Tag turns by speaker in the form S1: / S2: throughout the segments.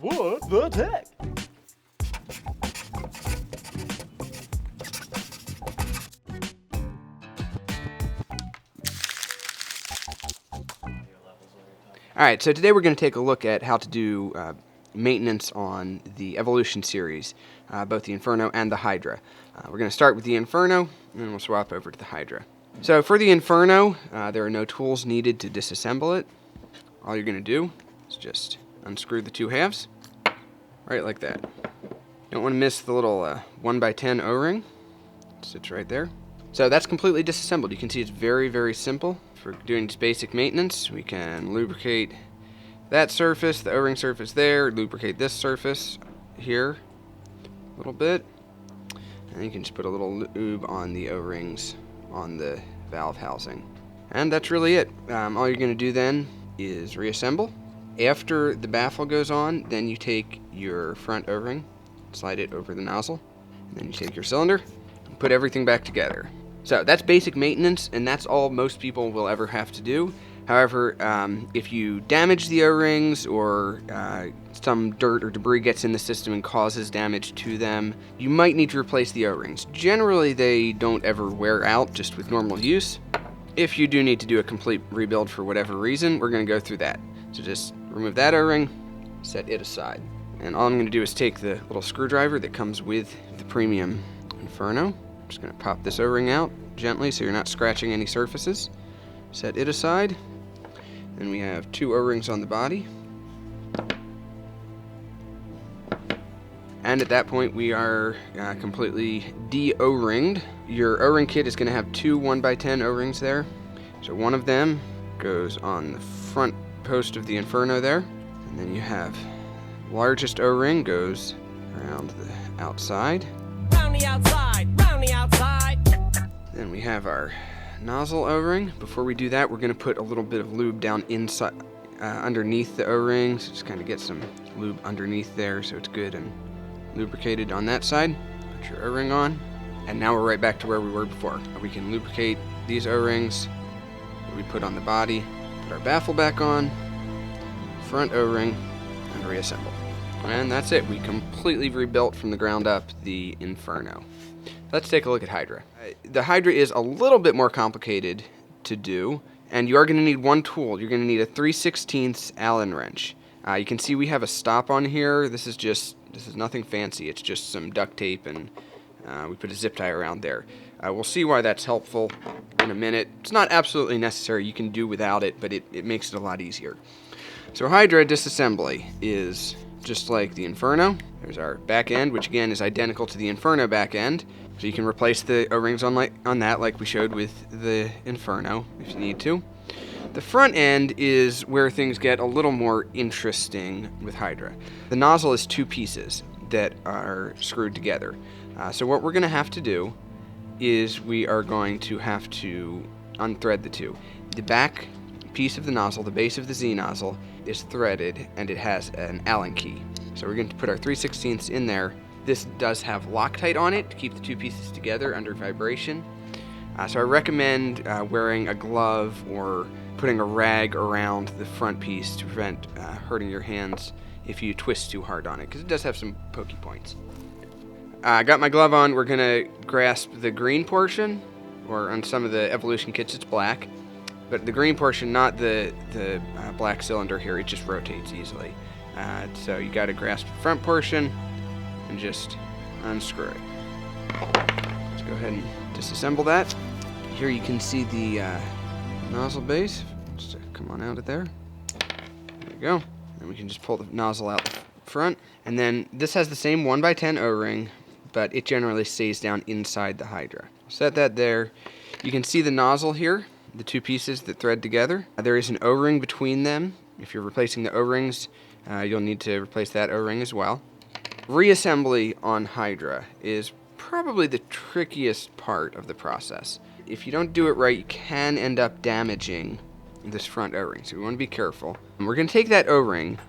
S1: What the heck?
S2: Alright, so today we're going to take a look at how to do maintenance on the Evolution series, both the Inferno and the Hydra. We're going to start with the Inferno, and then we'll swap over to the Hydra. So for the Inferno, there are no tools needed to disassemble it. All you're going to do is just unscrew the two halves, right like that. Don't want to miss the little 1x10 O-ring. It sits right there. So that's completely disassembled. You can see it's very, very simple. For doing just basic maintenance, we can lubricate that surface, the O-ring surface there, lubricate this surface here a little bit, and you can just put a little lube on the O-rings on the valve housing. And that's really it. All you're going to do then is reassemble. After the baffle goes on, then you take your front O-ring, slide it over the nozzle, and then you take your cylinder and put everything back together. So that's basic maintenance, and that's all most people will ever have to do. However, if you damage the O-rings or some dirt or debris gets in the system and causes damage to them, you might need to replace the O-rings. Generally, they don't ever wear out just with normal use. If you do need to do a complete rebuild for whatever reason, we're going to go through that. So just remove that O-ring, set it aside. And all I'm going to do is take the little screwdriver that comes with the premium Inferno. Just going to pop this O-ring out gently so you're not scratching any surfaces. Set it aside. Then we have two O-rings on the body. And at that point we are completely de-O-ringed. Your O-ring kit is going to have two 1x10 O-rings there. So one of them goes on the front post of the Inferno there. And then you have the largest O-ring goes around the outside.
S3: Round the outside, round the outside.
S2: Then we have our nozzle O-ring. Before we do that, we're going to put a little bit of lube down inside, underneath the O-ring. So just kind of get some lube underneath there so it's good and lubricated on that side. Put your O-ring on. And now we're right back to where we were before. We can lubricate these O-rings that we put on the body. Put our baffle back on. Front O-ring. And reassemble. And that's it. We completely rebuilt from the ground up the Inferno. Let's take a look at Hydra. The Hydra is a little bit more complicated to do, and you are going to need one tool. You're going to need a 3/16 Allen wrench. You can see we have a stop on here. This is nothing fancy. It's just some duct tape, and we put a zip tie around there. We'll see why that's helpful in a minute. It's not absolutely necessary. You can do without it, but it makes it a lot easier. So Hydra disassembly is just like the Inferno. There's our back end, which again is identical to the Inferno back end. So you can replace the O-rings on that like we showed with the Inferno if you need to. The front end is where things get a little more interesting with Hydra. The nozzle is two pieces that are screwed together. So what we're going to have to do is we are going to have to unthread the two. The back piece of the nozzle, the base of the Z nozzle, is threaded and it has an Allen key. So we're going to put our 3/16 in there. This does have Loctite on it to keep the two pieces together under vibration. So I recommend wearing a glove or putting a rag around the front piece to prevent hurting your hands if you twist too hard on it, because it does have some pokey points. I got my glove on. We're going to grasp the green portion, or on some of the Evolution kits it's black. But the green portion, not the black cylinder here, it just rotates easily. So you got to grasp the front portion and just unscrew it. Let's go ahead and disassemble that. Here you can see the nozzle base. Just come on out of there. There we go. And we can just pull the nozzle out the front. And then this has the same 1x10 O-ring, but it generally stays down inside the Hydra. Set that there. You can see the nozzle here, the two pieces that thread together. There is an O-ring between them. If you're replacing the O-rings, you'll need to replace that O-ring as well. Reassembly on Hydra is probably the trickiest part of the process. If you don't do it right, you can end up damaging this front O-ring, so we want to be careful. And we're going to take that O-ring,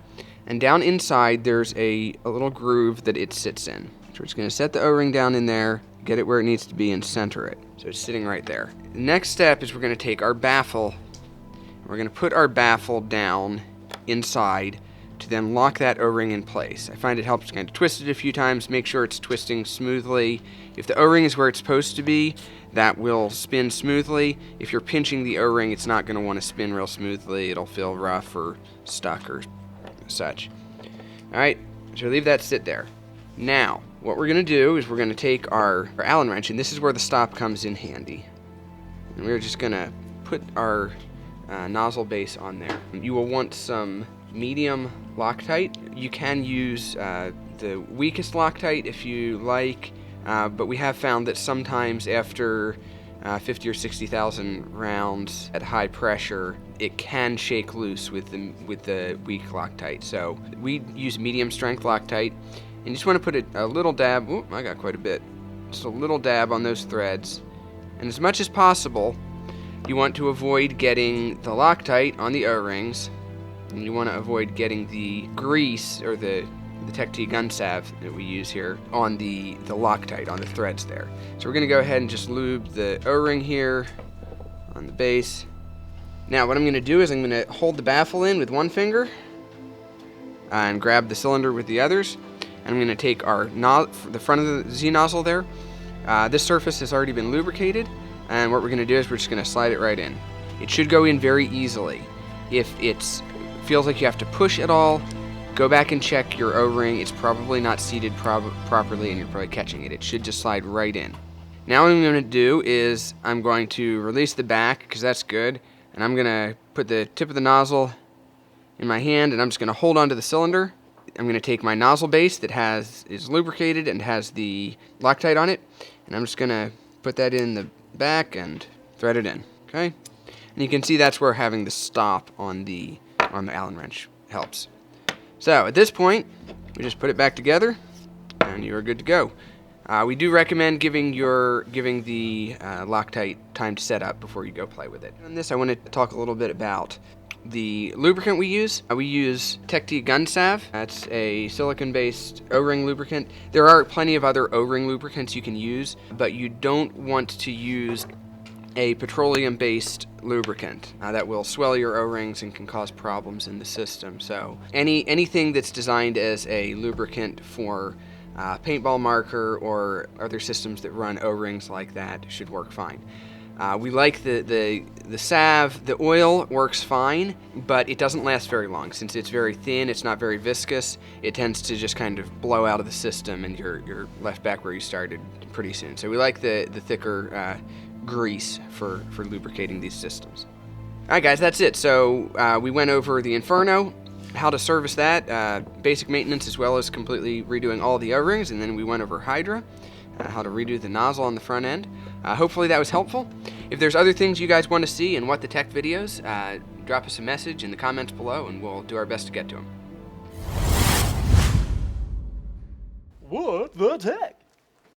S2: and down inside there's a little groove that it sits in. So we're just going to set the O-ring down in there, get it where it needs to be, and center it. So it's sitting right there. The next step is we're going to take our baffle, and we're going to put our baffle down inside to then lock that O-ring in place. I find it helps kind of twist it a few times, make sure it's twisting smoothly. If the O-ring is where it's supposed to be, that will spin smoothly. If you're pinching the O-ring, it's not going to want to spin real smoothly. It'll feel rough or stuck or such. Alright, so leave that sit there. Now, what we're going to do is we're going to take our Allen wrench, and this is where the stop comes in handy. And we're just going to put our nozzle base on there. You will want some medium Loctite. You can use the weakest Loctite if you like, but we have found that sometimes after 50 or 60,000 rounds at high pressure, it can shake loose with the weak Loctite. So we use medium strength Loctite, and you just want to put a little dab. Oop, I got quite a bit. Just a little dab on those threads, and as much as possible, you want to avoid getting the Loctite on the O-rings, and you want to avoid getting the grease or the Tech T gun salve that we use here on the Loctite, on the threads there. So we're going to go ahead and just lube the O-ring here on the base. Now what I'm going to do is I'm going to hold the baffle in with one finger and grab the cylinder with the others. And I'm going to take the front of the Z nozzle there. This surface has already been lubricated, and what we're going to do is we're just going to slide it right in. It should go in very easily. If it feels like you have to push at all, go back and check your O-ring. It's probably not seated properly, and you're probably catching it. It should just slide right in. Now what I'm going to do is I'm going to release the back, because that's good, and I'm going to put the tip of the nozzle in my hand, and I'm just going to hold onto the cylinder. I'm going to take my nozzle base that is lubricated and has the Loctite on it, and I'm just going to put that in the back and thread it in. Okay, and you can see that's where having the stop on the Allen wrench helps. So at this point, we just put it back together, and you are good to go. We do recommend giving the Loctite time to set up before you go play with it. On this, I want to talk a little bit about the lubricant we use. We use Tech T gun salve. That's a silicone-based O-ring lubricant. There are plenty of other O-ring lubricants you can use, but you don't want to use a petroleum-based lubricant that will swell your O-rings and can cause problems in the system. So anything that's designed as a lubricant for paintball marker or other systems that run O-rings like that should work fine. We like the salve. The oil works fine, but it doesn't last very long. Since it's very thin, it's not very viscous, it tends to just kind of blow out of the system, and you're left back where you started pretty soon. So we like the thicker grease for lubricating these systems. Alright guys, that's it. So we went over the Inferno, how to service that, basic maintenance, as well as completely redoing all the O-rings, and then we went over Hydra, how to redo the nozzle on the front end. Hopefully that was helpful. If there's other things you guys want to see in What the Tech videos, drop us a message in the comments below, and we'll do our best to get to them.
S1: What the Tech?